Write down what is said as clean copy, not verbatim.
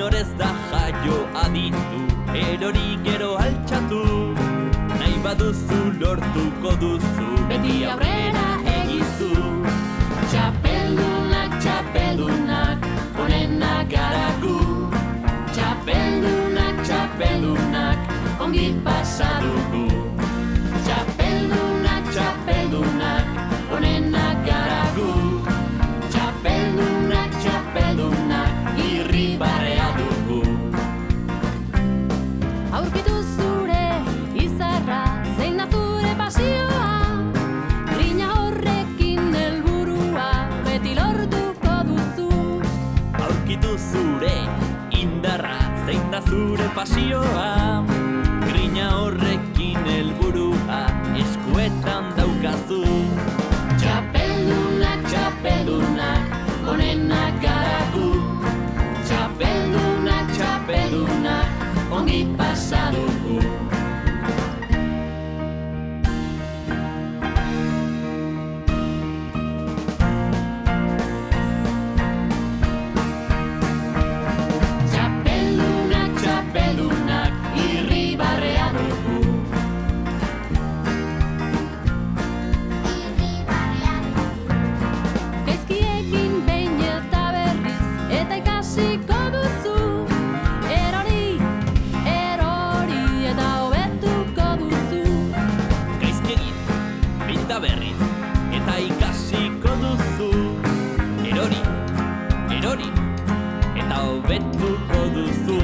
Inor ez da jaio aditu, erori gero altxatu. Nahi baduzu lortuko duzu, beti aurrera egizu. Txapeldunak, txapeldunak, onenak gara gu. Txapeldunak, txapeldunak, ongi pasa dugu. Txapeldunak, txapeldunak, onenak gara gu. Txapeldunak, txapeldunak, irribarrea dugu. Aurkitu zure izarra, zein da zure pasioa. Grina horrekin helburua, beti lortuko duzu. Aurkitu zure indarra, zein da zure pasioa. Grina horrekin helburua, eskuetan daukazu. Txapeldunak, txapeldunak, onenak gara gu. Txapeldunak, txapeldunak, ongi pasa dugu. Txapeldunak, txapeldunak, irribarrea dugu. Gaizkiekin behin eta berriz, eta ikasiko duzu. Erori, erori, eta hobetuko duzu. Gaizkegin, behin da berriz, eta ikasiko duzu. Erori, erori, eta hobetuko duzu.